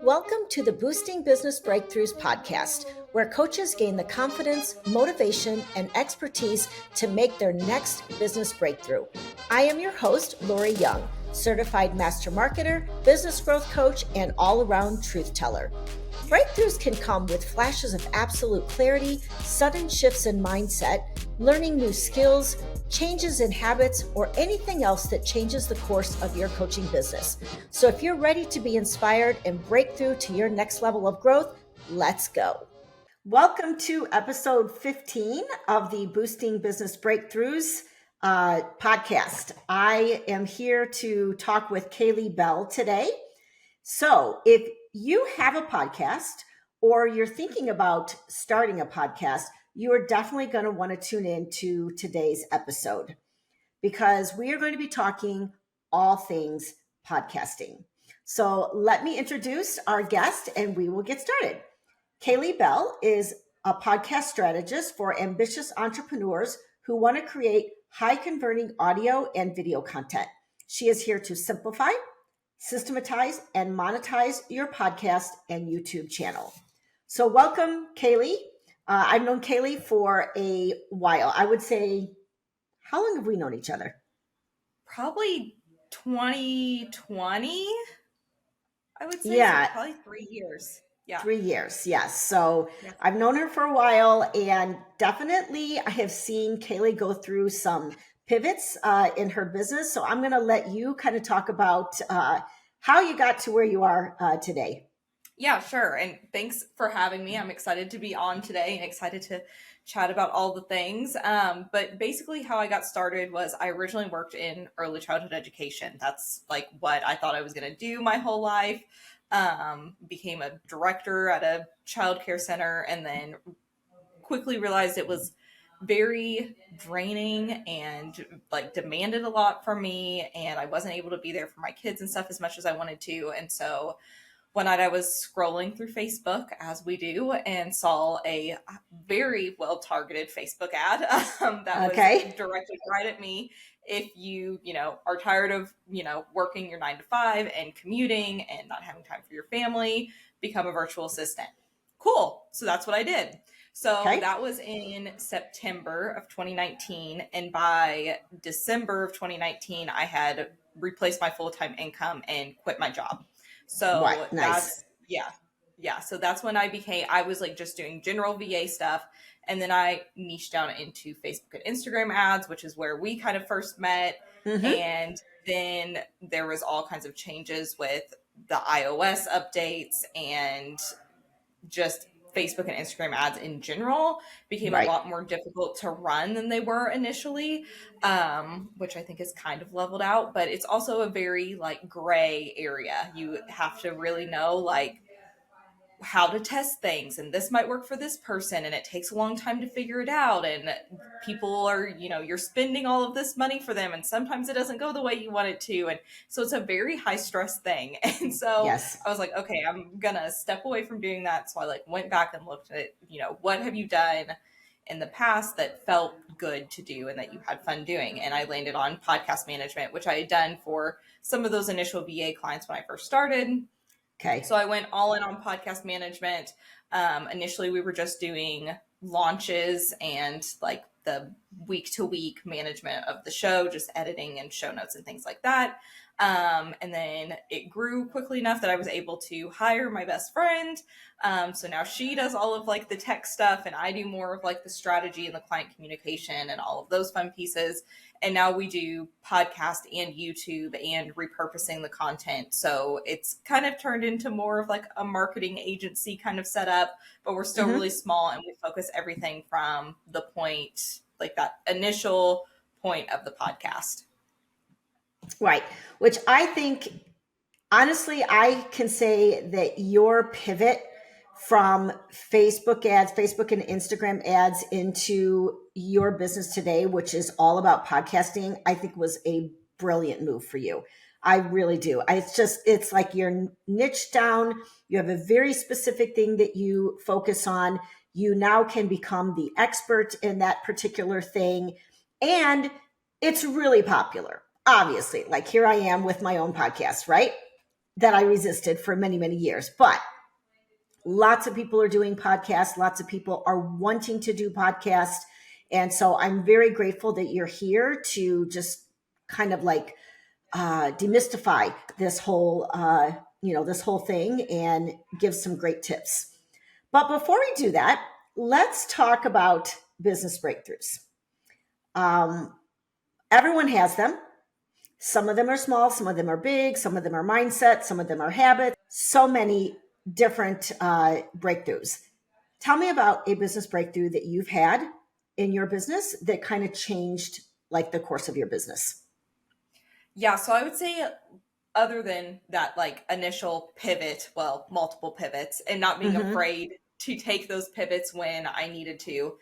Welcome to the Boosting Business Breakthroughs podcast, where coaches gain the confidence, motivation, and expertise to make their next business breakthrough. I am your host, Lori Young, certified master marketer, business growth coach, and all-around truth teller. Breakthroughs can come with flashes of absolute clarity, sudden shifts in mindset, learning new skills, changes in habits, or anything else that changes the course of your coaching business. So if you're ready to be inspired and break through to your next level of growth, let's go. Welcome to episode 15 of the Boosting Business Breakthroughs podcast. I am here to talk with Caleigh Bell today. So if you have a podcast or you're thinking about starting a podcast, you are definitely going to want to tune in to today's episode because we are going to be talking all things podcasting. So let me introduce our guest and we will get started. Caleigh Bell is a podcast strategist for ambitious entrepreneurs who want to create high converting audio and video content. She is here to simplify, systematize, and monetize your podcast and YouTube channel. So welcome, Caleigh. I've known Caleigh for a while. I would say, how long have we known each other? Probably 2020, I would say. Yeah. So probably 3 years. Yeah. 3 years, yes. So yeah. I've known her for a while, and definitely I have seen Caleigh go through some pivots in her business. So I'm going to let you kind of talk about how you got to where you are today. Yeah, sure. And thanks for having me. I'm excited to be on today and excited to chat about all the things. But basically how I got started was I originally worked in early childhood education. That's like what I thought I was going to do my whole life. Became a director at a childcare center and then quickly realized it was very draining and like demanded a lot from me. And I wasn't able to be there for my kids and stuff as much as I wanted to. And so one night I was scrolling through Facebook, as we do, and saw a very well-targeted Facebook ad that was directed right at me. If you are tired of, working your 9 to 5 and commuting and not having time for your family, become a virtual assistant. Cool. So that's what I did. So that was in September of 2019. And by December of 2019, I had replaced my full-time income and quit my job. So nice. So that's when I was like just doing general VA stuff. And then I niched down into Facebook and Instagram ads, which is where we kind of first met. Mm-hmm. And then there was all kinds of changes with the iOS updates and just Facebook and Instagram ads in general became a lot more difficult to run than they were initially, which I think is kind of leveled out, but it's also a very like gray area. You have to really know like how to test things, and this might work for this person, and it takes a long time to figure it out, and people are, you're spending all of this money for them, and sometimes it doesn't go the way you want it to, and so it's a very high stress thing. And so I was like, okay, I'm gonna step away from doing that. So I like went back and looked at, what have you done in the past that felt good to do and that you had fun doing, and I landed on podcast management, which I had done for some of those initial VA clients when I first started. Okay. So I went all in on podcast management. Initially, we were just doing launches and like the week to week management of the show, just editing and show notes and things like that. And then it grew quickly enough that I was able to hire my best friend. So now she does all of like the tech stuff and I do more of like the strategy and the client communication and all of those fun pieces. And now we do podcast and YouTube and repurposing the content. So it's kind of turned into more of like a marketing agency kind of setup, but we're still really small and we focus everything from the point, like that initial point of the podcast. Right. Which I think, honestly, I can say that your pivot from Facebook ads, Facebook and Instagram ads into your business today, which is all about podcasting, I think was a brilliant move for you. I really do. It's like you're niched down. You have a very specific thing that you focus on. You now can become the expert in that particular thing. And it's really popular. Obviously, like here I am with my own podcast, right? that I resisted for many, many years. But lots of people are doing podcasts. Lots of people are wanting to do podcasts. And so I'm very grateful that you're here to just kind of like demystify this whole, this whole thing and give some great tips. But before we do that, let's talk about business breakthroughs. Everyone has them. Some of them are small, some of them are big, some of them are mindset, some of them are habits, so many different breakthroughs. Tell me about a business breakthrough that you've had in your business that kind of changed like the course of your business. Yeah, so I would say other than that like initial pivot, well, multiple pivots and not being afraid to take those pivots when I needed to,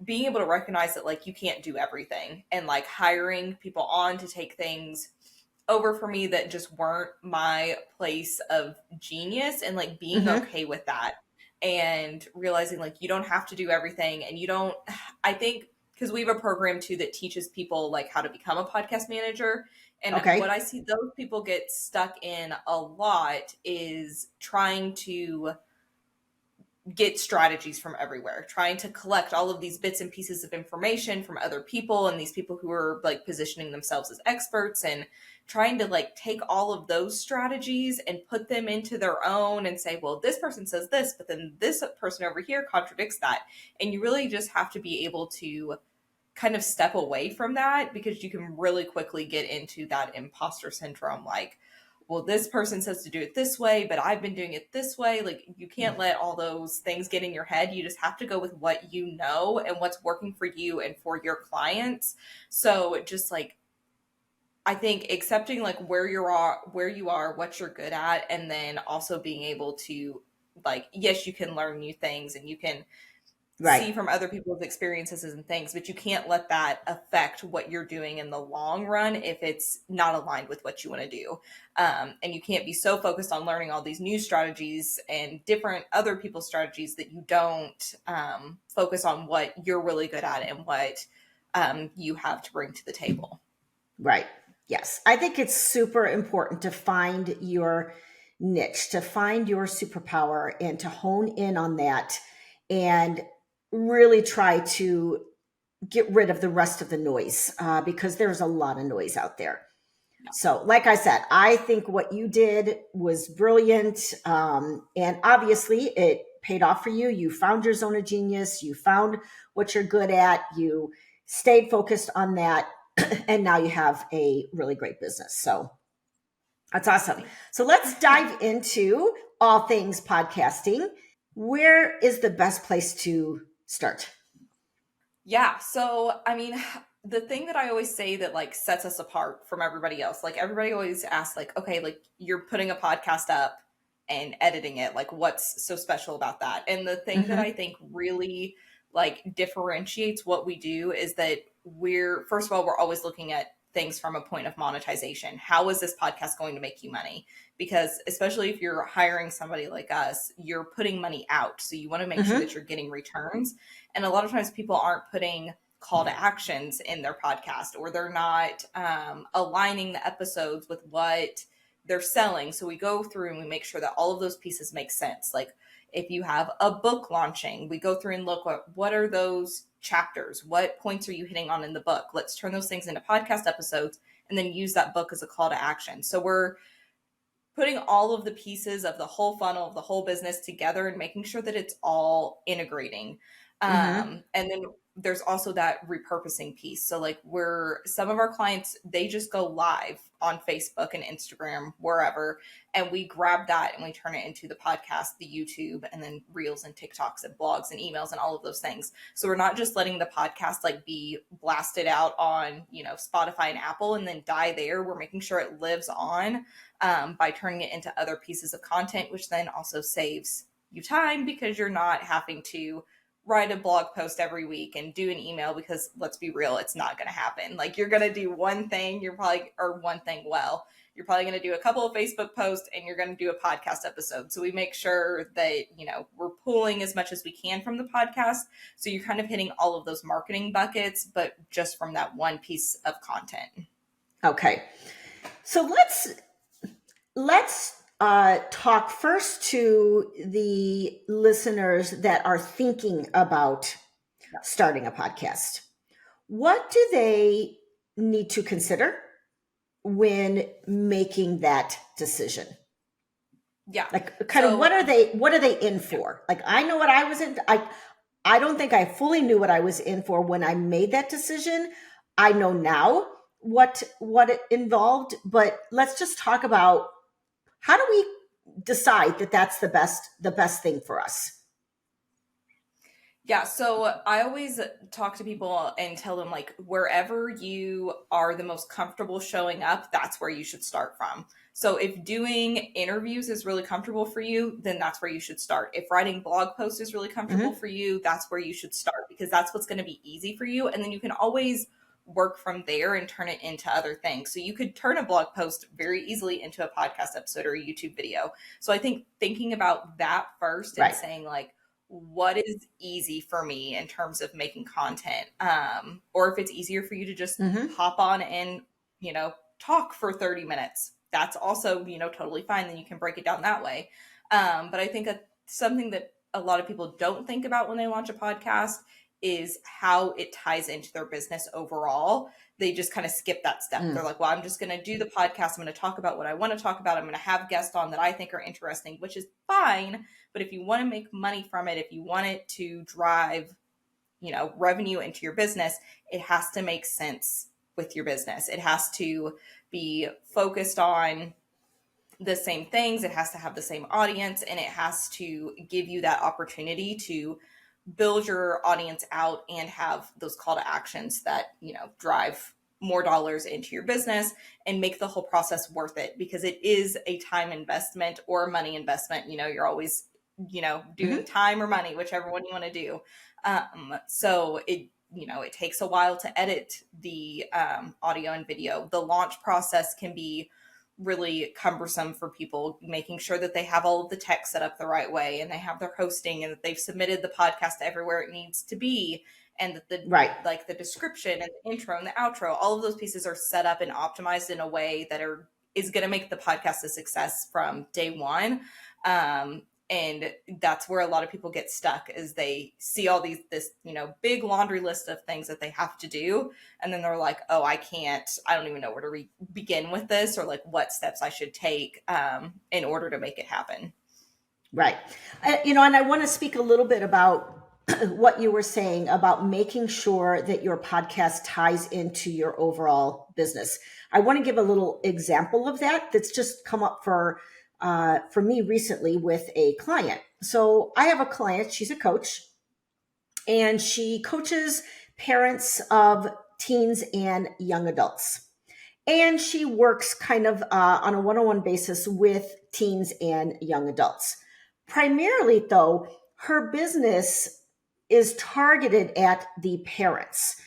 being able to recognize that like you can't do everything and like hiring people on to take things over for me that just weren't my place of genius and like being okay with that and realizing like you don't have to do everything and you don't, I think because we have a program too that teaches people like how to become a podcast manager. And what I see those people get stuck in a lot is trying to get strategies from everywhere, trying to collect all of these bits and pieces of information from other people and these people who are like positioning themselves as experts and trying to like take all of those strategies and put them into their own and say, well, this person says this, but then this person over here contradicts that. And you really just have to be able to kind of step away from that because you can really quickly get into that imposter syndrome. Like, well, this person says to do it this way, but I've been doing it this way. Like, you can't let all those things get in your head. You just have to go with what you know and what's working for you and for your clients. So just like, I think accepting like where you are, what you're good at, and then also being able to like, yes, you can learn new things and you can see from other people's experiences and things, but you can't let that affect what you're doing in the long run if it's not aligned with what you want to do. And you can't be so focused on learning all these new strategies and different other people's strategies that you don't focus on what you're really good at and what you have to bring to the table. Right. Yes. I think it's super important to find your niche, to find your superpower and to hone in on that and really try to get rid of the rest of the noise because there's a lot of noise out there. Yeah. So like I said, I think what you did was brilliant. And obviously it paid off for you. You found your zone of genius. You found what you're good at. You stayed focused on that. And now you have a really great business. So that's awesome. So let's dive into all things podcasting. Where is the best place to start? Yeah. So, I mean, the thing that I always say that like sets us apart from everybody else, like everybody always asks like, okay, like you're putting a podcast up and editing it. Like what's so special about that? And the thing that I think really like differentiates what we do is that first of all, we're always looking at things from a point of monetization. How is this podcast going to make you money? Because especially if you're hiring somebody like us, you're putting money out. So you want to make sure that you're getting returns. And a lot of times people aren't putting call to actions in their podcast, or they're not aligning the episodes with what they're selling. So we go through and we make sure that all of those pieces make sense. Like if you have a book launching, we go through and look what are those chapters? What points are you hitting on in the book? Let's turn those things into podcast episodes and then use that book as a call to action. So we're putting all of the pieces of the whole funnel of the whole business together and making sure that it's all integrating. And then there's also that repurposing piece. So like some of our clients, they just go live on Facebook and Instagram, wherever, and we grab that and we turn it into the podcast, the YouTube, and then reels and TikToks and blogs and emails and all of those things. So we're not just letting the podcast like be blasted out on, Spotify and Apple and then die there. We're making sure it lives on by turning it into other pieces of content, which then also saves you time because you're not having to write a blog post every week and do an email because let's be real, it's not going to happen. Like you're going to do one thing, you're probably going to do a couple of Facebook posts and you're going to do a podcast episode. So we make sure that, we're pulling as much as we can from the podcast. So you're kind of hitting all of those marketing buckets, but just from that one piece of content. Okay. So let's let's talk first to the listeners that are thinking about starting a podcast. What do they need to consider when making that decision? Yeah. Like, kind of, what are they in for? Like, I know what I was in. I don't think I fully knew what I was in for when I made that decision. I know now what it involved, but let's just talk about, how do we decide that that's the best thing for us? Yeah, so I always talk to people and tell them, like, wherever you are the most comfortable showing up, that's where you should start from. So if doing interviews is really comfortable for you, then that's where you should start. If writing blog posts is really comfortable for you, that's where you should start, because that's what's going to be easy for you. And then you can always work from there and turn it into other things. So you could turn a blog post very easily into a podcast episode or a YouTube video. So I think thinking about that first and Right. saying, like, what is easy for me in terms of making content, or if it's easier for you to just hop on and talk for 30 minutes, that's also totally fine. Then you can break it down that way. But I think something that a lot of people don't think about when they launch a podcast is how it ties into their business overall. They just kind of skip that step. They're like, well, I'm just going to do the podcast. I'm going to talk about what I want to talk about. I'm going to have guests on that I think are interesting, which is fine. But if you want to make money from it, if you want it to drive, revenue into your business, it has to make sense with your business. It has to be focused on the same things. It has to have the same audience, and it has to give you that opportunity to build your audience out and have those call to actions that, drive more dollars into your business and make the whole process worth it, because it is a time investment or money investment. You're always, doing time or money, whichever one you want to do. So it takes a while to edit the audio and video. The launch process can be really cumbersome for people, making sure that they have all of the tech set up the right way, and they have their hosting, and that they've submitted the podcast everywhere it needs to be, and that the description and the intro and the outro, all of those pieces are set up and optimized in a way that is going to make the podcast a success from day one. And that's where a lot of people get stuck, is they see all this big laundry list of things that they have to do. And then they're like, oh, I don't even know where to begin with this, or like what steps I should take in order to make it happen. Right. And I want to speak a little bit about what you were saying about making sure that your podcast ties into your overall business. I want to give a little example of that that's just come up for me recently with a client. So I have a client, she's a coach, and she coaches parents of teens and young adults. And she works kind of on a one-on-one basis with teens and young adults. Primarily, though, her business is targeted at the parents.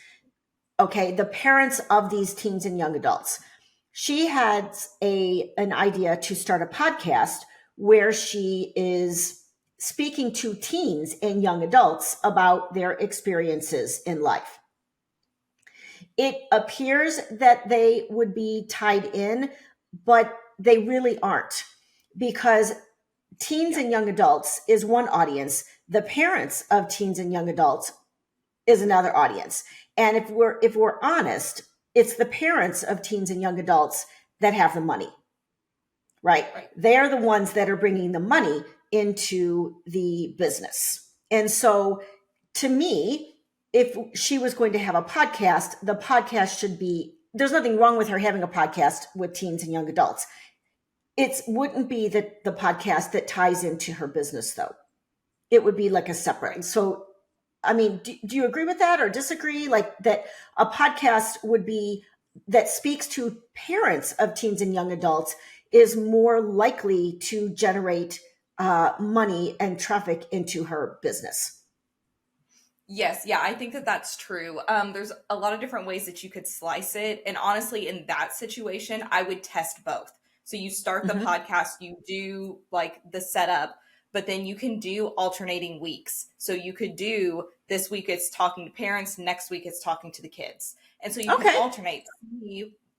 Okay, the parents of these teens and young adults. She had an idea to start a podcast where she is speaking to teens and young adults about their experiences in life. It appears that they would be tied in, but they really aren't, because teens and young adults is one audience. The parents of teens and young adults is another audience. And if we're honest, it's the parents of teens and young adults that have the money, right? They're the ones that are bringing the money into the business. And so to me, if she was going to have a podcast, the podcast should be, there's nothing wrong with her having a podcast with teens and young adults. It wouldn't be the podcast that ties into her business, though. It would be like a separate. So, I mean, do you agree with that or disagree? Like that a podcast would be that speaks to parents of teens and young adults is more likely to generate money and traffic into her business. Yes, yeah, I think that that's true. There's a lot of different ways that you could slice it. And honestly, in that situation, I would test both. So you start the podcast, you do like the setup, but then you can do alternating weeks. So you could do this week it's talking to parents, next week it's talking to the kids. And so you can alternate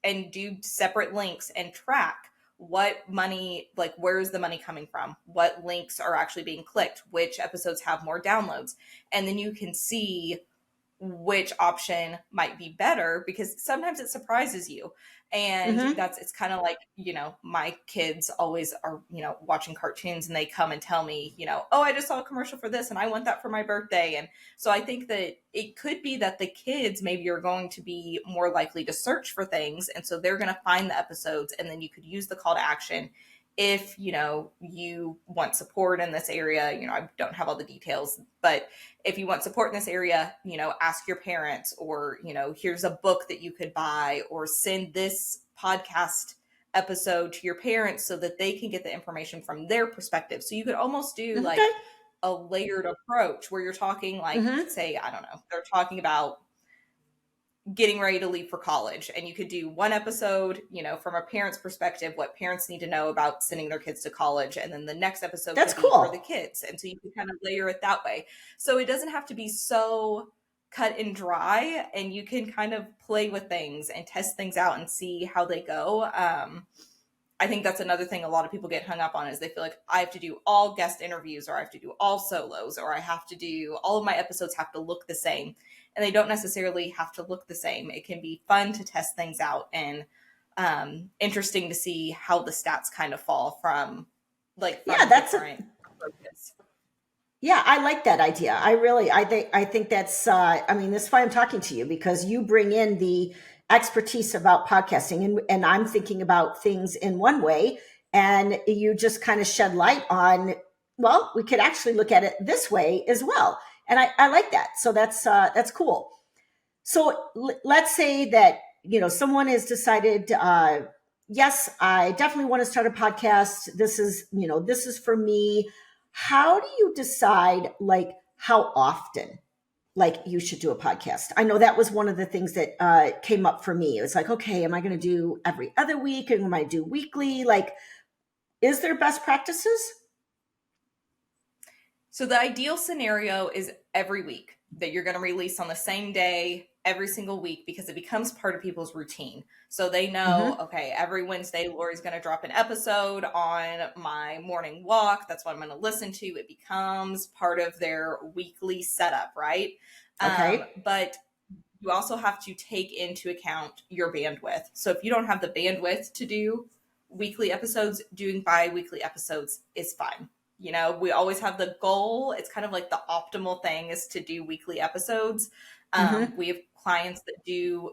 and do separate links and track what money, like where's the money coming from? What links are actually being clicked? Which episodes have more downloads? And then you can see which option might be better, because sometimes it surprises you. And it's kind of like, my kids always are, watching cartoons, and they come and tell me, oh, I just saw a commercial for this and I want that for my birthday. And so I think that it could be that the kids maybe are going to be more likely to search for things. And so they're going to find the episodes, and then you could use the call to action. If, you want support in this area, I don't have all the details, but if you want support in this area, ask your parents, or, here's a book that you could buy, or send this podcast episode to your parents so that they can get the information from their perspective. So you could almost do like a layered approach where you're talking like, say, I don't know, they're talking about getting ready to leave for college, and you could do one episode, from a parent's perspective, what parents need to know about sending their kids to college, and then the next episode That's could cool. be for the kids. And so you can kind of layer it that way, so it doesn't have to be so cut and dry, and you can kind of play with things and test things out and see how they go. I think that's another thing a lot of people get hung up on, is they feel like I have to do all guest interviews, or I have to do all solos, or I have to do all of my episodes have to look the same. And they don't necessarily have to look the same. It can be fun to test things out, and interesting to see how the stats kind of fall from different approaches. Yeah, I like that idea. I think that's, this is why I'm talking to you, because you bring in the expertise about podcasting, and I'm thinking about things in one way, and you just kind of shed light on, well, we could actually look at it this way as well. And I like that. So that's cool. So let's say that, someone has decided, yes, I definitely want to start a podcast. This is for me. How do you decide like how often like you should do a podcast? I know that was one of the things that came up for me. It was like, okay, am I going to do every other week, and am I do weekly? Like, is there best practices? So the ideal scenario is every week, that you're going to release on the same day every single week, because it becomes part of people's routine. So they know, okay, every Wednesday, Lori's going to drop an episode on my morning walk. That's what I'm going to listen to. It becomes part of their weekly setup, right? Okay. But you also have to take into account your bandwidth. So if you don't have the bandwidth to do weekly episodes, doing bi-weekly episodes is fine. We always have the goal. It's kind of like the optimal thing is to do weekly episodes. We have clients that do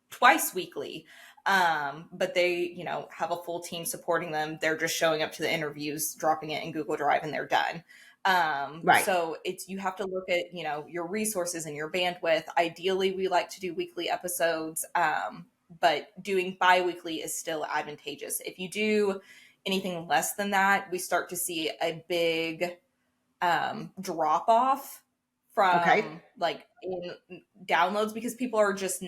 twice weekly, but they, have a full team supporting them. They're just showing up to the interviews, dropping it in Google Drive, and they're done. Right. So you have to look at, your resources and your bandwidth. Ideally, we like to do weekly episodes, but doing bi-weekly is still advantageous. If you do anything less than that, we start to see a big drop off from like in downloads, because people are just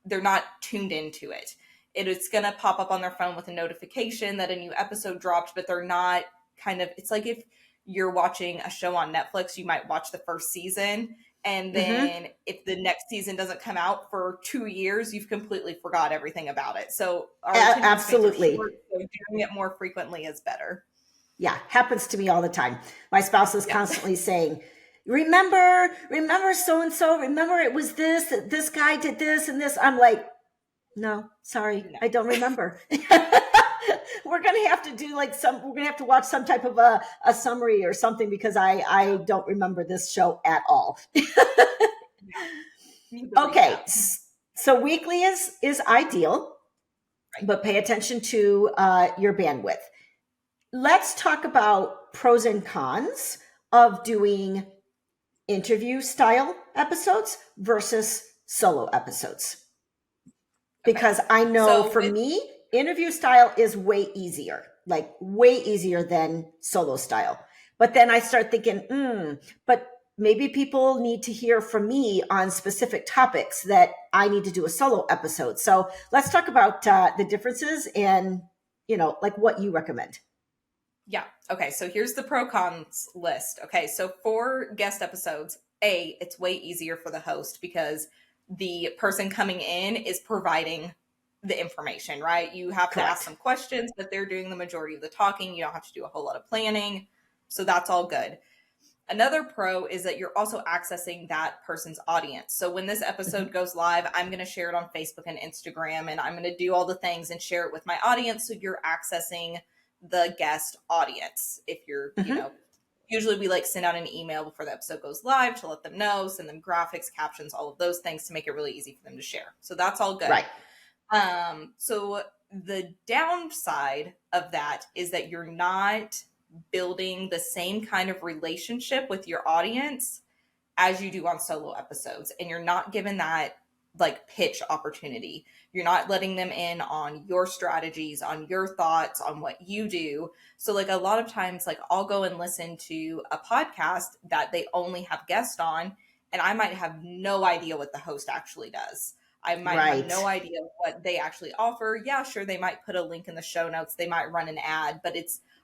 they're not tuned into it. It's going to pop up on their phone with a notification that a new episode dropped, but they're not it's like if you're watching a show on Netflix, you might watch the first season, and then if the next season doesn't come out for 2 years, you've completely forgot everything about it. So absolutely, short, so doing it more frequently is better. Yeah, happens to me all the time. My spouse is constantly saying, remember so-and-so, remember it was this guy did this and this. I'm like, no, sorry, no. I don't remember. We're going to have to do we're going to have to watch some type of a summary or something, because I don't remember this show at all. Okay. So weekly is ideal, but pay attention to your bandwidth. Let's talk about pros and cons of doing interview style episodes versus solo episodes. Because I know for me, interview style is way easier than solo style. But then I start thinking, but maybe people need to hear from me on specific topics that I need to do a solo episode. So let's talk about the differences and, what you recommend. Yeah. Okay. So here's the pro cons list. Okay. So for guest episodes, it's way easier for the host, because the person coming in is providing the information, right? You have to ask some questions, but they're doing the majority of the talking. You don't have to do a whole lot of planning. So that's all good. Another pro is that you're also accessing that person's audience. So when this episode goes live, I'm going to share it on Facebook and Instagram, and I'm going to do all the things and share it with my audience. So you're accessing the guest audience. If you're, usually we like send out an email before the episode goes live to let them know, send them graphics, captions, all of those things to make it really easy for them to share. So that's all good. Right. So the downside of that is that you're not building the same kind of relationship with your audience as you do on solo episodes, and you're not given that like pitch opportunity. You're not letting them in on your strategies, on your thoughts, on what you do. So like a lot of times, like I'll go and listen to a podcast that they only have guests on, and I might have no idea what the host actually does. I might have no idea what they actually offer. Yeah, sure, they might put a link in the show notes. They might run an ad, but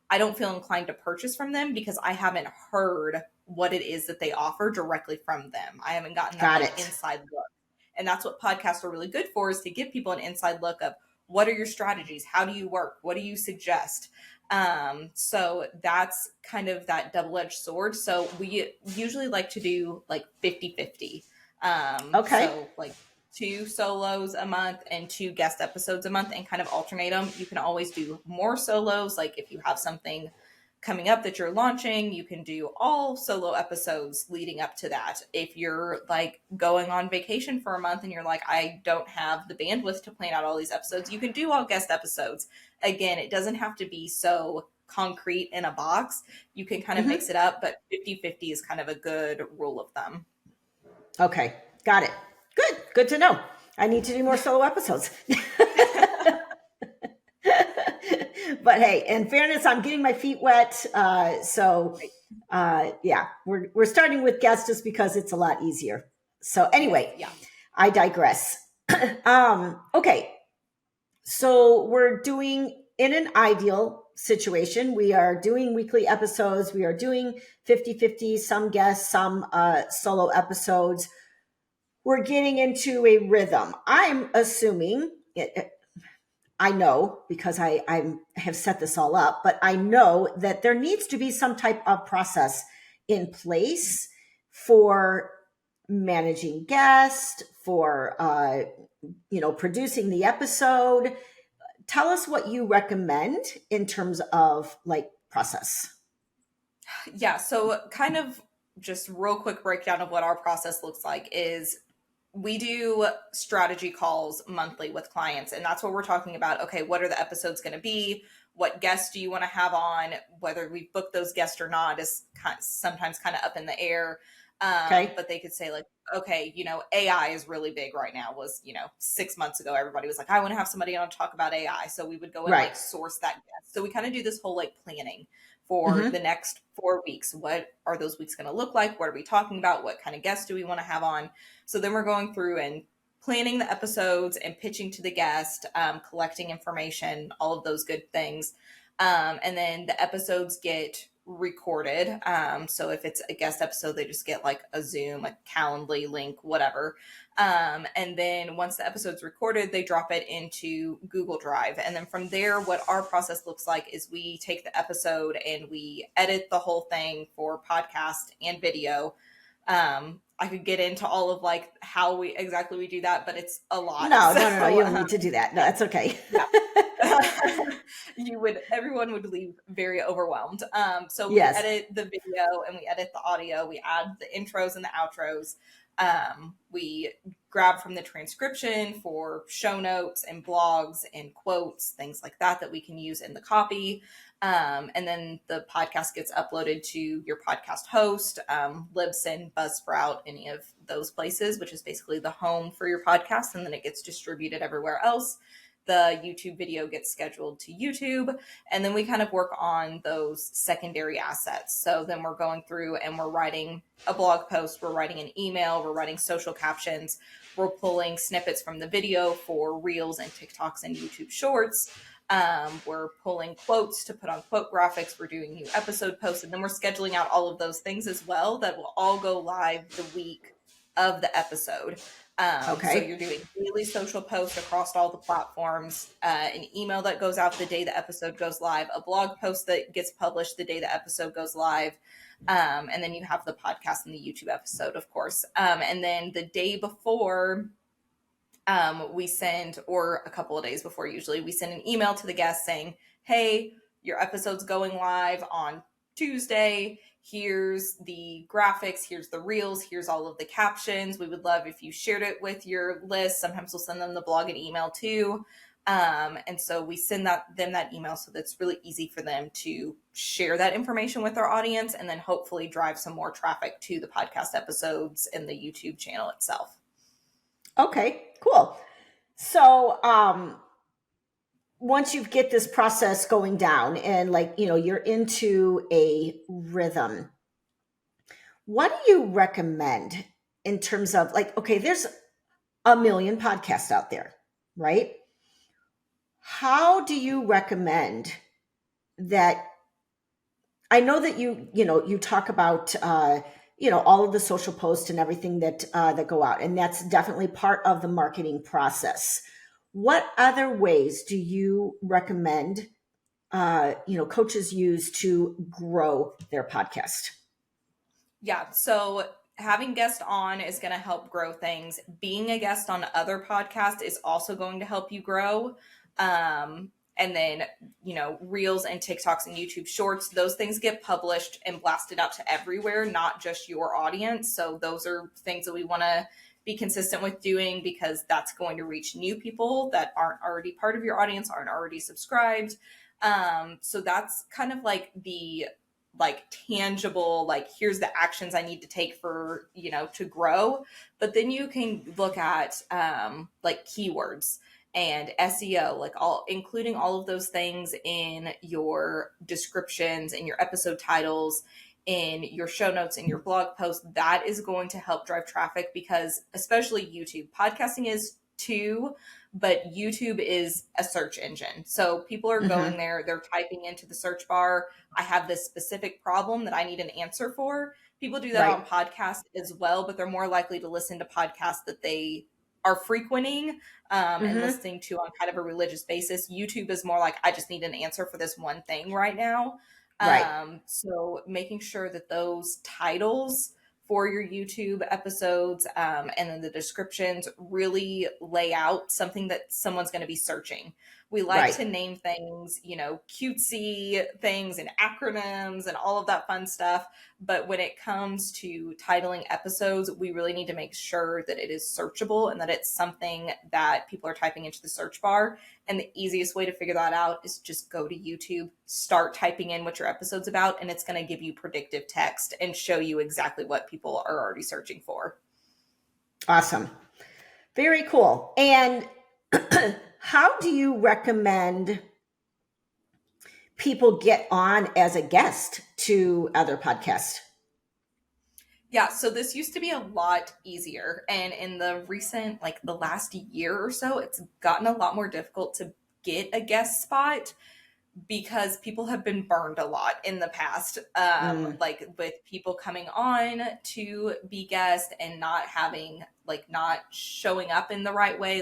I don't feel inclined to purchase from them because I haven't heard what it is that they offer directly from them. I haven't gotten that inside look. And that's what podcasts are really good for, is to give people an inside look of what are your strategies? How do you work? What do you suggest? So that's kind of that double-edged sword. So we usually like to do like 50-50. So like 2 solos a month and 2 guest episodes a month, and kind of alternate them. You can always do more solos. Like if you have something coming up that you're launching, you can do all solo episodes leading up to that. If you're like going on vacation for a month and you're like, I don't have the bandwidth to plan out all these episodes, you can do all guest episodes. Again, it doesn't have to be so concrete in a box. You can kind of mix it up, but 50-50 is kind of a good rule of thumb. Okay, got it. Good to know. I need to do more solo episodes. But hey, in fairness, I'm getting my feet wet. Yeah, we're starting with guests just because it's a lot easier. So anyway, I digress. Okay, so we're doing, in an ideal situation, we are doing weekly episodes. We are doing 50-50, some guests, some solo episodes. We're getting into a rhythm. I'm assuming, I know because I have set this all up, but I know that there needs to be some type of process in place for managing guests, for producing the episode. Tell us what you recommend in terms of like process. Yeah, so kind of just real quick breakdown of what our process looks like is we do strategy calls monthly with clients, and that's what we're talking about. Okay, what are the episodes going to be? What guests do you want to have on? Whether we book those guests or not is sometimes kind of up in the air. But they could say like, okay, AI is really big right now. Was 6 months ago, everybody was like, I want to have somebody on to talk about AI. So we would go and like source that guest. So we kind of do this whole like planning for the next 4 weeks. What are those weeks going to look like? What are we talking about? What kind of guests do we want to have on? So then we're going through and planning the episodes and pitching to the guest, collecting information, all of those good things. And then the episodes get recorded. So if it's a guest episode, they just get like a Zoom, a Calendly link, whatever. And then once the episode's recorded, they drop it into Google Drive. And then from there, what our process looks like is we take the episode and we edit the whole thing for podcast and video. I could get into all of like how we do that, but it's a lot. No, you don't need to do that. No, that's okay. Everyone would leave very overwhelmed. So we edit the video and we edit the audio. We add the intros and the outros. We grab from the transcription for show notes and blogs and quotes, things like that we can use in the copy. And then the podcast gets uploaded to your podcast host, Libsyn, Buzzsprout, any of those places, which is basically the home for your podcast. And then it gets distributed everywhere else. The YouTube video gets scheduled to YouTube. And then we kind of work on those secondary assets. So then we're going through and we're writing a blog post, we're writing an email, we're writing social captions, we're pulling snippets from the video for Reels and TikToks and YouTube Shorts. We're pulling quotes to put on quote graphics. We're doing new episode posts, and then we're scheduling out all of those things as well that will all go live the week of the episode. So Okay. you're doing daily social posts across all the platforms, an email that goes out the day the episode goes live, a blog post that gets published the day the episode goes live. And then you have the podcast and the YouTube episode, of course. And then the day before, we send, or a couple of days before usually, we send an email to the guest saying, hey, your episode's going live on Tuesday. Here's the graphics, here's the reels, here's all of the captions. We would love if you shared it with your list. Sometimes we'll send them the blog and email too. And so we send them that email so that's really easy for them to share that information with our audience and then hopefully drive some more traffic to the podcast episodes and the YouTube channel itself. Okay, cool. So, once you get this process going down and you're into a rhythm, what do you recommend in terms of okay, there's a million podcasts out there, right? How do you recommend that? I know that you talk about all of the social posts and everything that go out, and that's definitely part of the marketing process. What other ways do you recommend coaches use to grow their podcast? Yeah, so having guests on is going to help grow things. Being a guest on other podcasts is also going to help you grow. And then, Reels and TikToks and YouTube Shorts, those things get published and blasted out to everywhere, not just your audience. So those are things that we want to be consistent with doing because that's going to reach new people that aren't already part of your audience, aren't already subscribed. So that's kind of like the tangible, here's the actions I need to take for, to grow. But then you can look at keywords and SEO, including all of those things in your descriptions and your episode titles, in your show notes, in your blog post. That is going to help drive traffic because especially YouTube, podcasting is too, but YouTube is a search engine. So people are going there, they're typing into the search bar, I have this specific problem that I need an answer for. People do that on podcasts as well, but they're more likely to listen to podcasts that they are frequenting and listening to on kind of a religious basis. YouTube is more like, I just need an answer for this one thing right now. So making sure that those titles for your YouTube episodes and then the descriptions really lay out something that someone's going to be searching. We like to name things, cutesy things and acronyms and all of that fun stuff. But when it comes to titling episodes, we really need to make sure that it is searchable and that it's something that people are typing into the search bar. And the easiest way to figure that out is just go to YouTube, start typing in what your episode's about, and it's going to give you predictive text and show you exactly what people are already searching for. Awesome. Very cool. And how do you recommend people get on as a guest to other podcasts? Yeah, so this used to be a lot easier. And in the recent, the last year or so, it's gotten a lot more difficult to get a guest spot because people have been burned a lot in the past, with people coming on to be guests and not having, not showing up in the right way,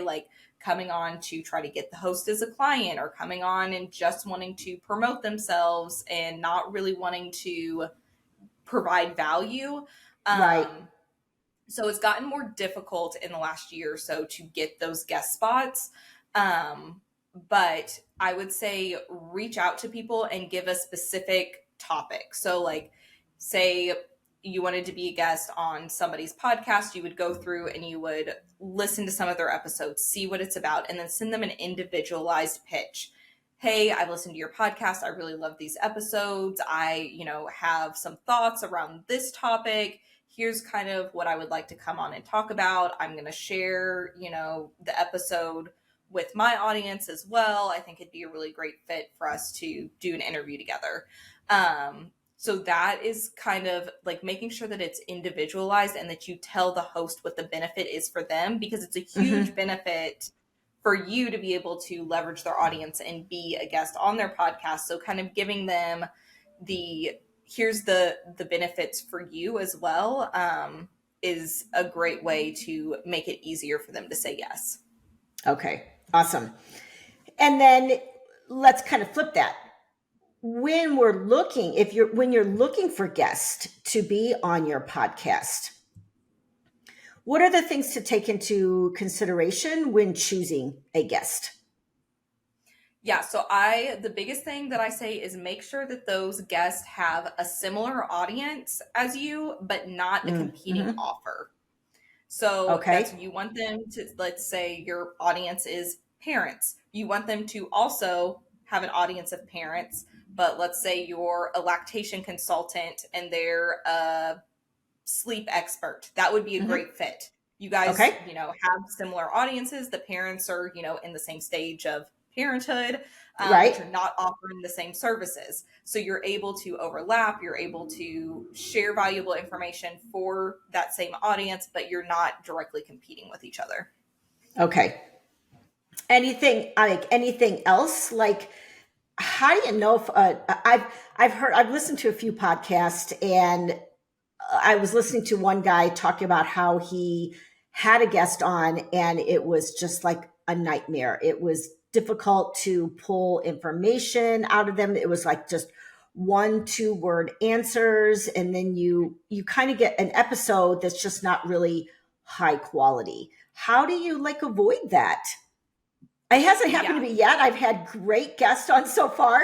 coming on to try to get the host as a client or coming on and just wanting to promote themselves and not really wanting to provide value. So it's gotten more difficult in the last year or so to get those guest spots. But I would say reach out to people and give a specific topic. So say you wanted to be a guest on somebody's podcast, you would go through and you would listen to some of their episodes, see what it's about, and then send them an individualized pitch. Hey, I've listened to your podcast. I really love these episodes. I, have some thoughts around this topic. Here's kind of what I would like to come on and talk about. I'm going to share, the episode with my audience as well. I think it'd be a really great fit for us to do an interview together. So that is kind of making sure that it's individualized and that you tell the host what the benefit is for them, because it's a huge benefit for you to be able to leverage their audience and be a guest on their podcast. So kind of giving them here's the benefits for you as well. is a great way to make it easier for them to say yes. Okay, awesome. And then let's kind of flip that. When you're looking for guests to be on your podcast, what are the things to take into consideration when choosing a guest? Yeah, so the biggest thing that I say is make sure that those guests have a similar audience as you, but not a competing Mm-hmm. offer. So that's, Okay. you want them to, let's say your audience is parents. You want them to also have an audience of parents, but let's say you're a lactation consultant and they're a sleep expert. That would be a Mm-hmm. great fit. You guys, Okay. have similar audiences. The parents are, in the same stage of parenthood, but Right. you're not offering the same services. So you're able to overlap, you're able to share valuable information for that same audience, but you're not directly competing with each other. Okay. Anything else? Like, how do you know if I've listened to a few podcasts, and I was listening to one guy talking about how he had a guest on and it was just like a nightmare. It was difficult to pull information out of them. It was like just 1-2 word answers, and then you kind of get an episode that's just not really high quality. How do you like avoid that? It hasn't happened to Yeah. me yet. I've had great guests on so far,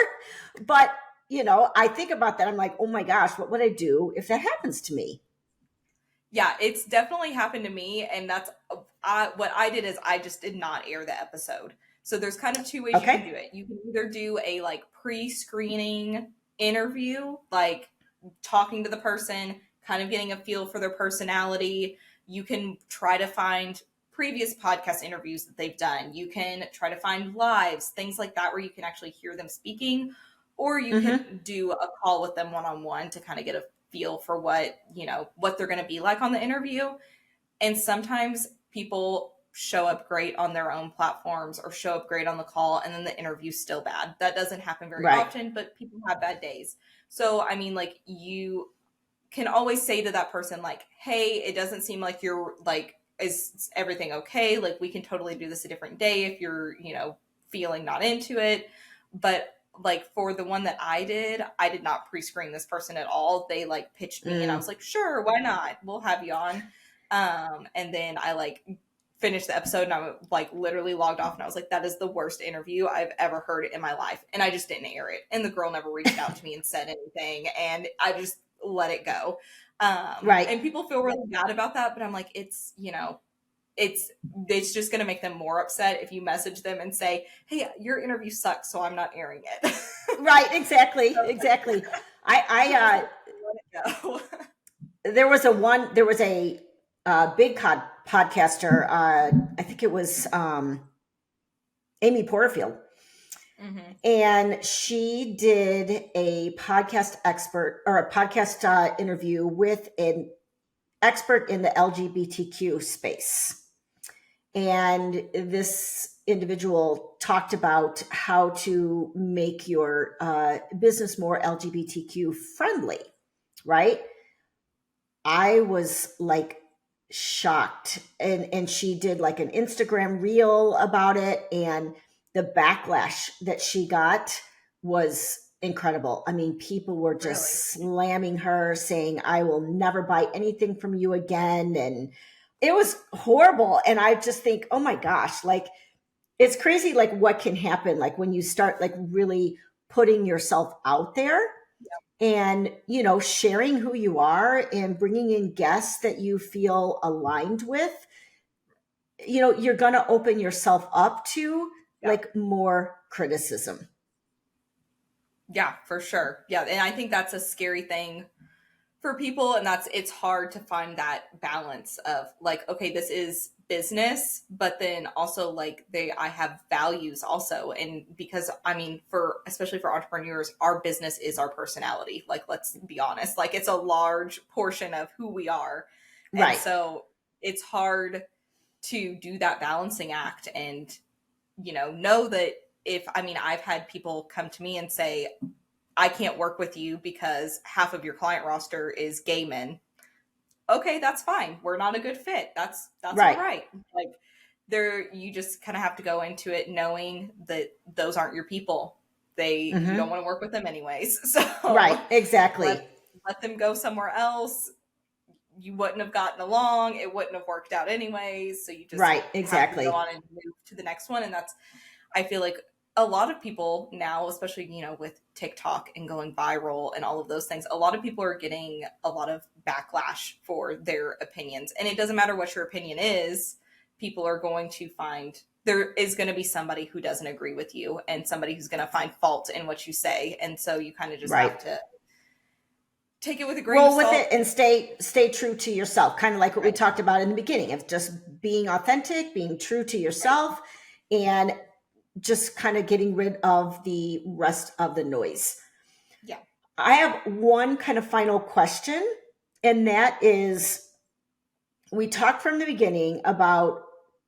but I think about that. I'm like, oh my gosh, what would I do if that happens to me? Yeah, it's definitely happened to me, and that's what I did is I just did not air the episode. So there's kind of two ways you can do Okay. it. You can either do a like pre-screening interview, like talking to the person, kind of getting a feel for their personality. You can try to find previous podcast interviews that they've done. You can try to find lives, things like that, where you can actually hear them speaking, or you Mm-hmm. can do a call with them one-on-one to kind of get a feel for what they're going to be like on the interview. And sometimes people show up great on their own platforms or show up great on the call, and then the interview's still bad. That doesn't happen very Right. often, but people have bad days. So I mean, like, you can always say to that person, like, hey, it doesn't seem like you're like, is everything okay? Like, we can totally do this a different day if you're feeling not into it. But like, for the one that I did not pre-screen this person at all. They like pitched me and I Mm. was like, sure, why not, we'll have you on. And then I like finished the episode and I like literally logged off and I was like, that is the worst interview I've ever heard in my life. And I just didn't air it. And the girl never reached out to me and said anything. And I just let it go. Right. And people feel really bad about that, but I'm like, it's just going to make them more upset if you message them and say, hey, your interview sucks, so I'm not airing it. Right. Exactly. Exactly. I Let it go. there was a big podcaster. I think it was Amy Porterfield, Hmm. and she did a podcast interview with an expert in the LGBTQ space. And this individual talked about how to make your business more LGBTQ friendly, right? I was like shocked. And she did like an Instagram reel about it, and the backlash that she got was incredible. I mean, people were Really? just slamming her, saying, I will never buy anything from you again. And it was horrible. And I just think, oh my gosh, like, it's crazy, like what can happen, like when you start like really putting yourself out there and sharing who you are and bringing in guests that you feel aligned with. You're going to open yourself up to Yeah. like more criticism. Yeah, for sure. Yeah. And I think that's a scary thing for people. And it's hard to find that balance of like, okay, this is business, but then also like I have values also. And because I mean, especially for entrepreneurs, our business is our personality. Like, let's be honest, like it's a large portion of who we are. And Right. so it's hard to do that balancing act and, know that I've had people come to me and say, I can't work with you because half of your client roster is gay men. okay, that's fine. We're not a good fit. That's all Right. right. Like there, you just kind of have to go into it knowing that those aren't your people. You don't Mm-hmm. want to work with them anyways. So Right. let Exactly. let them go somewhere else. You wouldn't have gotten along. It wouldn't have worked out anyways. So you just Right. have to go Exactly. on and move to the next one. And that's, I feel like a lot of people now, especially, with TikTok and going viral and all of those things, a lot of people are getting a lot of backlash for their opinions. And it doesn't matter what your opinion is, people are going to find there is going to be somebody who doesn't agree with you and somebody who's going to find fault in what you say. And so you kind of just Right. have to take it with a grain of Roll with salt. it and stay true to yourself, kind of like what we Right. talked about in the beginning of just being authentic, being true to Right. yourself, and just kind of getting rid of the rest of the noise. Yeah. I have one kind of final question, and that is, we talked from the beginning about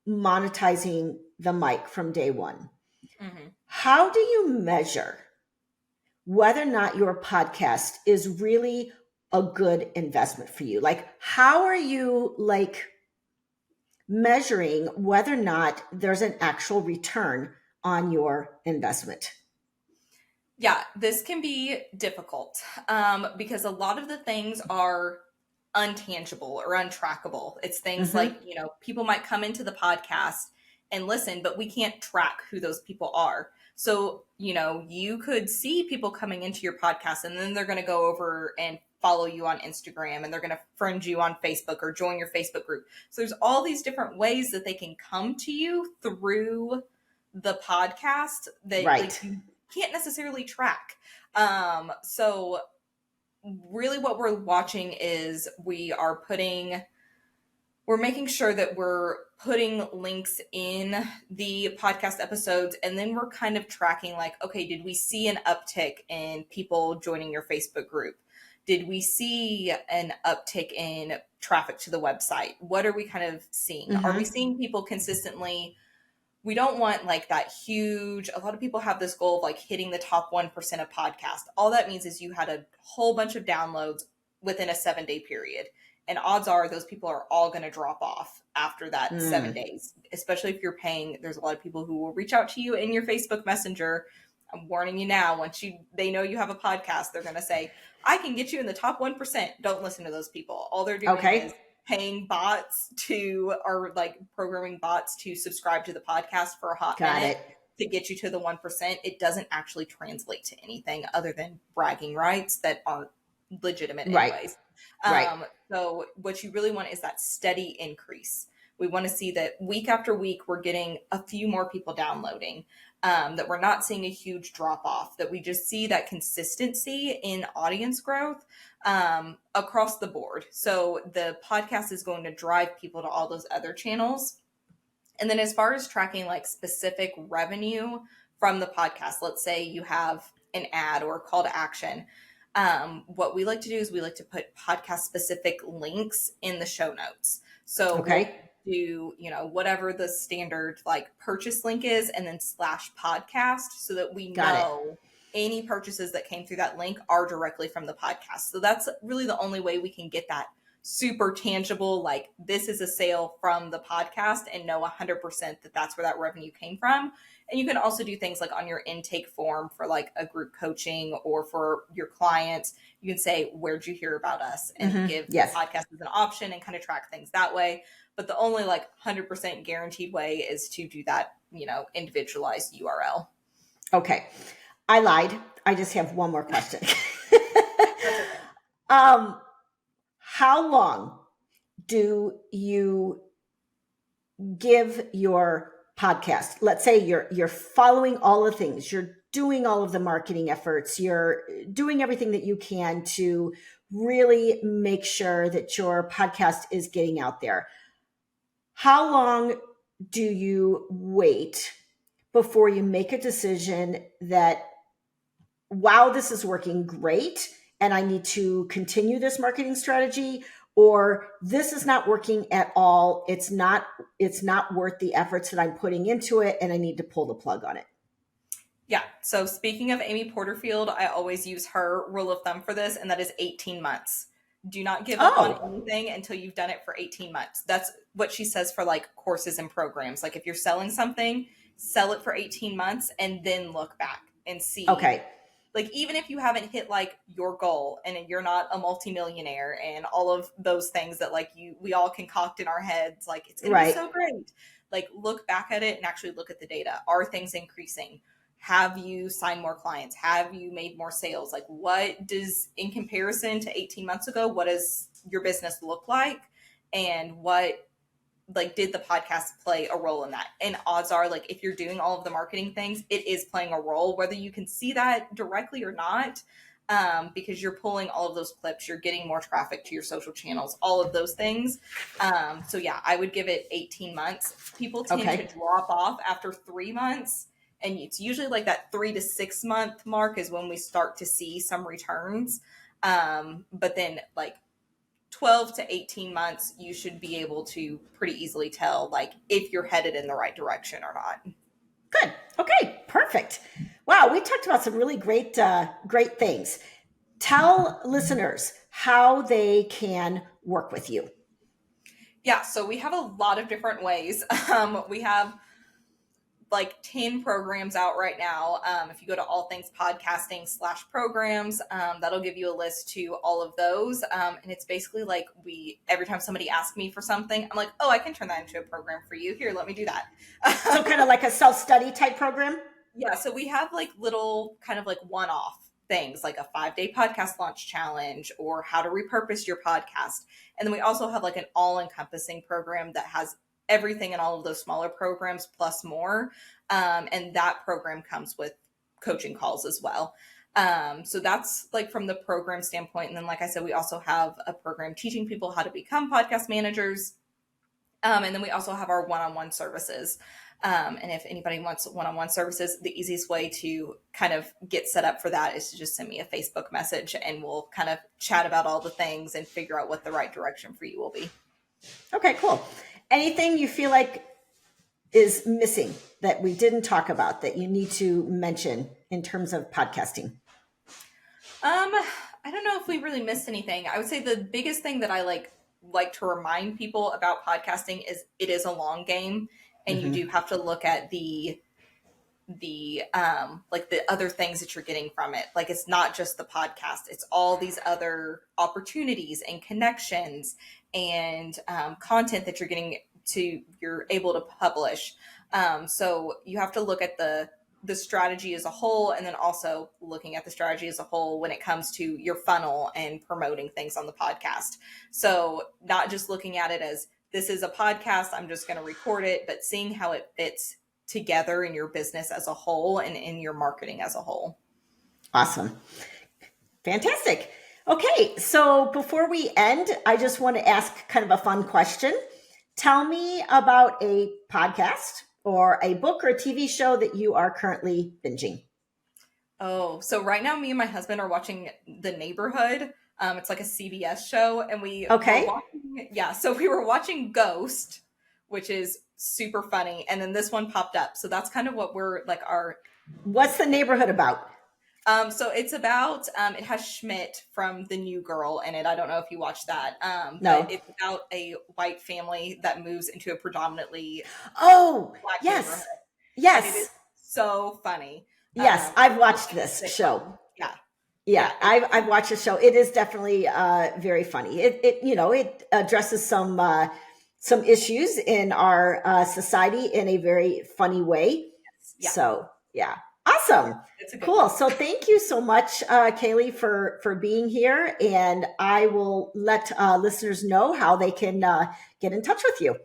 monetizing the mic from day one. Mm-hmm. How do you measure whether or not your podcast is really a good investment for you? Like, how are you measuring whether or not there's an actual return on your investment? Yeah, this can be difficult because a lot of the things are untangible or untrackable. It's things like, Mm-hmm. people might come into the podcast and listen, but we can't track who those people are. So, you could see people coming into your podcast and then they're going to go over and follow you on Instagram and they're going to friend you on Facebook or join your Facebook group. So there's all these different ways that they can come to you through the podcast that Right. you can't necessarily track. So really what we're watching is we're making sure that we're putting links in the podcast episodes, and then we're kind of tracking like, okay, did we see an uptick in people joining your Facebook group? Did we see an uptick in traffic to the website? What are we kind of seeing? Are we Mm-hmm. seeing people consistently? We don't want like that huge, a lot of people have this goal of like hitting the top 1% of podcast. All that means is you had a whole bunch of downloads within a 7-day period. And odds are those people are all going to drop off after that 7 days, especially if you're paying. There's a lot of people who will reach out to you in your Facebook Messenger. I'm warning you now, they know you have a podcast, they're going to say, I can get you in the top 1%. Don't listen to those people. All they're doing is Okay. paying bots or like programming bots to subscribe to the podcast for a hot Got minute it. to get you to the 1%. It doesn't actually translate to anything other than bragging rights that aren't legitimate Right. anyways. Right. So what you really want is that steady increase. We want to see that week after week, we're getting a few more people downloading, that we're not seeing a huge drop off, that we just see that consistency in audience growth across the board. So the podcast is going to drive people to all those other channels. And then as far as tracking like specific revenue from the podcast, let's say you have an ad or a call to action. What we like to do is we like to put podcast specific links in the show notes. So we'll Okay. do, whatever the standard like purchase link is and then /podcast so that we Got it. know any purchases that came through that link are directly from the podcast. So that's really the only way we can get that super tangible, like this is a sale from the podcast and know 100% that that's where that revenue came from. And you can also do things like on your intake form for like a group coaching or for your clients, you can say, where'd you hear about us? And Mm-hmm. give Yes. the podcast as an option and kind of track things that way. But the only like 100% guaranteed way is to do that, individualized URL. Okay. I lied. I just have one more question. That's okay. How long do you give your podcast? Let's say you're following all the things, you're doing all of the marketing efforts, you're doing everything that you can to really make sure that your podcast is getting out there. How long do you wait before you make a decision that, wow, this is working great and I need to continue this marketing strategy, or this is not working at all. It's not worth the efforts that I'm putting into it and I need to pull the plug on it? Yeah. So speaking of Amy Porterfield, I always use her rule of thumb for this, and that is 18 months. Do not give up on anything until you've done it for 18 months. That's what she says for like courses and programs. Like if you're selling something, sell it for 18 months and then look back and see. Okay. Like even if you haven't hit like your goal and you're not a multimillionaire and all of those things that like we all concoct in our heads, like it's going to be so great. Like look back at it and actually look at the data. Are things increasing? Have you signed more clients? Have you made more sales? Like what does, in comparison to 18 months ago, what does your business look like? And what, like, did the podcast play a role in that? And odds are, like, if you're doing all of the marketing things, it is playing a role, whether you can see that directly or not, because you're pulling all of those clips, you're getting more traffic to your social channels, all of those things. So yeah, I would give it 18 months. People tend to drop off after 3 months. And it's usually like that 3 to 6 month mark is when we start to see some returns. But then like 12 to 18 months, you should be able to pretty easily tell like if you're headed in the right direction or not. Good. Okay, perfect. Wow, we talked about some really great things. Tell listeners how they can work with you. Yeah, so we have a lot of different ways. We have like 10 programs out right now. If you go to all things podcasting/programs, that'll give you a list to all of those. And it's basically like every time somebody asks me for something, I'm like, oh, I can turn that into a program for you. Here, let me do that. So kind of like a self-study type program? Yeah. So we have like little kind of like one-off things like a 5-day podcast launch challenge or how to repurpose your podcast. And then we also have like an all-encompassing program that has everything in all of those smaller programs plus more. And that program comes with coaching calls as well. So that's like from the program standpoint. And then, like I said, we also have a program teaching people how to become podcast managers. And then we also have our one-on-one services. And if anybody wants one-on-one services, the easiest way to kind of get set up for that is to just send me a Facebook message and we'll kind of chat about all the things and figure out what the right direction for you will be. Okay, cool. Anything you feel like is missing that we didn't talk about that you need to mention in terms of podcasting? I don't know if we really missed anything. I would say the biggest thing that I like to remind people about podcasting is it is a long game, and you do have to look at the like the other things that you're getting from it. Like it's not just the podcast, it's all these other opportunities and connections and content that you're able to publish. So you have to look at the strategy as a whole, and then also looking at the strategy as a whole when it comes to your funnel and promoting things on the podcast. So not just looking at it as this is a podcast, I'm just going to record it, but seeing how it fits together in your business as a whole and in your marketing as a whole. Awesome. Fantastic. Okay. So before we end, I just want to ask kind of a fun question. Tell me about a podcast or a book or a TV show that you are currently binging. Oh, so right now me and my husband are watching The Neighborhood. It's like a CBS show and we were watching Ghost, which is super funny. And then this one popped up. So that's kind of what we're like What's The Neighborhood about? So it's about, it has Schmidt from The New Girl in it. I don't know if you watched that. No. But it's about a white family that moves into a predominantly black neighborhood. Yes. And it is so funny. Yes, I've watched this show. Yeah, I've watched the show. It is definitely very funny. It addresses some issues in our society in a very funny way. Yeah. So yeah, awesome, cool. One. So thank you so much, Caleigh, for being here, and I will let listeners know how they can get in touch with you.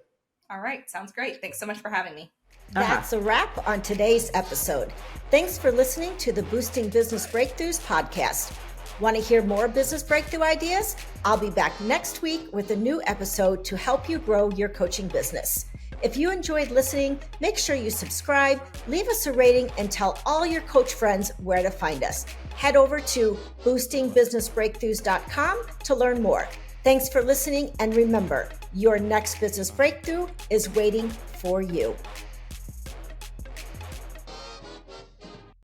All right, sounds great. Thanks so much for having me. That's a wrap on today's episode. Thanks for listening to the Boosting Business Breakthroughs podcast. Want to hear more business breakthrough ideas? I'll be back next week with a new episode to help you grow your coaching business. If you enjoyed listening, make sure you subscribe, leave us a rating, and tell all your coach friends where to find us. Head over to boostingbusinessbreakthroughs.com to learn more. Thanks for listening, and remember, your next business breakthrough is waiting for you.